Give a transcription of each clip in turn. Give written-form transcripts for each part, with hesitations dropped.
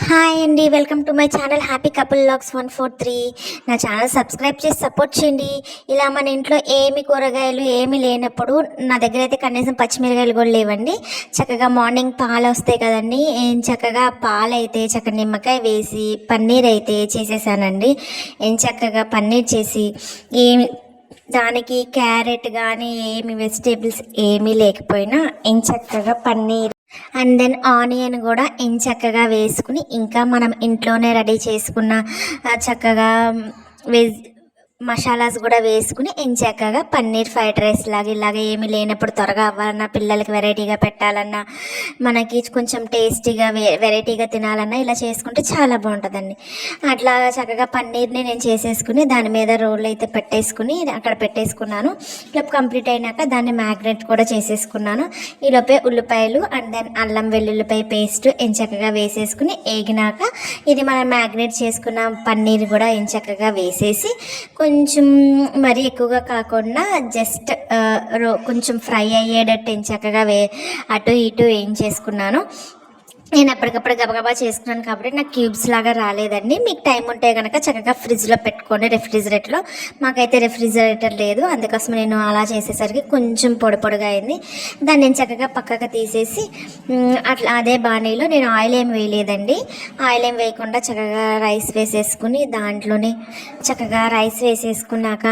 Hi అండి, welcome to my channel happy couple vlogs 143. నా channel subscribe చేసి support చేయండి. ఇలా మన ఇంట్లో ఏమి కూరగాయలు ఏమి లేనప్పుడు నా దగ్గర అయితే కనీసం పచ్చిమిరకాయలు కూడా లేవండి. చక్కగా మార్నింగ్ పాలు వస్తాయి కదండి, చక్కగా పాలు అయితే చక్కగా నిమ్మకాయ వేసి పన్నీర్ అయితే చేసేసానండి. చక్కగా పన్నీర్ చేసి ఏమి దానికి క్యారెట్ కానీ ఏమి వెజిటేబుల్స్ ఏమీ లేకపోయినా చక్కగా పన్నీర్ అండ్ దెన్ ఆనియన్ కూడా చక్కగా వేసుకుని ఇంకా మనం ఇంట్లోనే రెడీ చేసుకున్న చక్కగా వెజ్ మసాలాస్ కూడా వేసుకుని చక్కగా పన్నీర్ ఫ్రైడ్ రైస్ లాగా ఇలాగ ఏమీ లేనప్పుడు త్వరగా అవ్వాలన్నా, పిల్లలకి వెరైటీగా పెట్టాలన్నా, మనకి కొంచెం టేస్టీగా వెరైటీగా తినాలన్నా ఇలా చేసుకుంటే చాలా బాగుంటుందండి. అట్లా చక్కగా పన్నీర్ని నేను చేసేసుకుని దాని మీద రోల్ అయితే పెట్టేసుకుని అక్కడ పెట్టేసుకున్నాను. ఇలా కంప్లీట్ అయినాక దాన్ని మ్యాగ్నేట్ కూడా చేసేసుకున్నాను. ఈలోపే ఉల్లిపాయలు అండ్ దెన్ అల్లం వెల్లుల్లిపాయ పేస్ట్ చక్కగా వేసేసుకుని ఏగినాక ఇది మనం మ్యాగ్నేట్ చేసుకున్న పన్నీర్ కూడా చక్కగా వేసేసి కొంచెం మరీ ఎక్కువగా కాకుండా జస్ట్ కొంచెం ఫ్రై అయ్యేటట్టు చక్కగా అటు ఇటు చేసుకున్నాను. నేను అప్పటికప్పుడు గబగబా చేసుకున్నాను కాబట్టి నాకు క్యూబ్స్ లాగా రాలేదండి. మీకు టైం ఉంటే కనుక చక్కగా ఫ్రిడ్జ్లో పెట్టుకోండి, రెఫ్రిజిరేటర్లో. మాకైతే రెఫ్రిజిరేటర్ లేదు, అందుకోసం నేను అలా చేసేసరికి కొంచెం పొడి పొడిగా అయింది. దాన్ని నేను చక్కగా పక్కగా తీసేసి అట్లా అదే బాణీలో నేను ఆయిల్ ఏం వేయలేదండి. ఆయిల్ ఏం వేయకుండా చక్కగా రైస్ వేసేసుకుని దాంట్లోనే చక్కగా రైస్ వేసేసుకున్నాక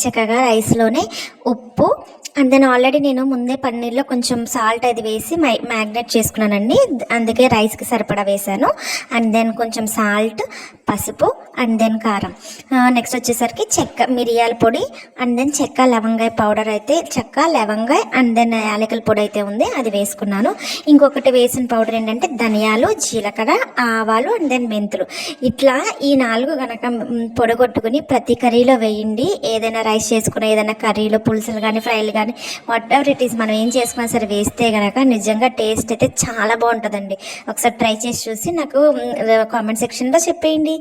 చక్కగా రైస్లోనే ఉప్పు అండ్ దెన్ ఆల్రెడీ నేను ముందే పన్నీర్లో కొంచెం సాల్ట్ అది వేసి మ్యాగ్నేట్ చేసుకున్నానండి, అందుకే రైస్కి సరిపడా వేసాను. అండ్ దెన్ కొంచెం సాల్ట్, పసుపు అండ్ దెన్ కారం, నెక్స్ట్ వచ్చేసరికి చెక్క మిరియాల పొడి అండ్ దెన్ చెక్క లవంగాయ పౌడర్ అయితే చెక్క లవంగాయ అండ్ దెన్ యాలకుల పొడి అయితే ఉంది, అది వేసుకున్నాను. ఇంకొకటి వేసిన పౌడర్ ఏంటంటే ధనియాలు, జీలకర్ర, ఆవాలు అండ్ దెన్ మెంతులు. ఇట్లా ఈ 4 కనుక పొడగొట్టుకుని ప్రతి కర్రీలో వేయండి. ఏదైనా రైస్ చేసుకున్న ఏదైనా కర్రీలో పులుసులు కానీ ఫ్రైలు కానీ వాట్ ఎవర్ ఇట్ ఈస్ మనం ఏం చేసుకున్నా సరే వేస్తే కనుక నిజంగా టేస్ట్ అయితే చాలా బాగుంటుందండి. ఒకసారి ట్రై చేసి చూసి నాకు కామెంట్ సెక్షన్లో చెప్పేయండి.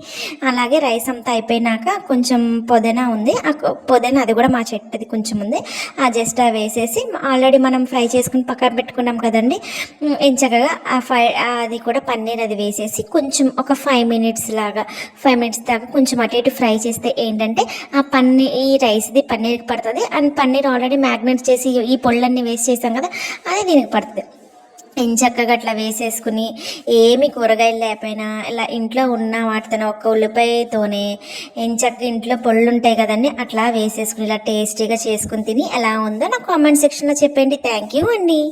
అలాగే రైస్ అంతా అయిపోయినాక కొంచెం పుదీనా ఉంది, ఆ పుదీనా అది కూడా మా చెట్టుది కొంచెం ఉంది, ఆ జస్ట్ వేసేసి ఆల్రెడీ మనం ఫ్రై చేసుకుని పక్కన పెట్టుకున్నాం కదండి, చక్కగా అది కూడా పన్నీర్ అది వేసేసి కొంచెం ఒక 5 మినిట్స్ దాకా కొంచెం అటు ఇటు ఫ్రై చేస్తే ఏంటంటే ఆ ఈ రైస్ది పన్నీర్కి పడుతుంది. అండ్ పన్నీర్ ఆల్రెడీ మ్యాగ్నేట్ చేసి ఈ పొళ్ళన్నీ వేస్ట్ చేసాం కదా, అది దీనికి పడుతుంది. చక్కగా అట్లా వేసేసుకుని ఏమి కూరగాయలు లేకపోయినా ఇలా ఇంట్లో ఉన్న వాటితో ఒక్క ఉల్లిపాయతోనే చక్కగా ఇంట్లో పొళ్ళు ఉంటాయి కదండి, అట్లా వేసేసుకుని ఇలా టేస్టీగా చేసుకుని తిని ఎలా ఉందో నా కామెంట్ సెక్షన్లో చెప్పండి. థ్యాంక్ యూ అండి.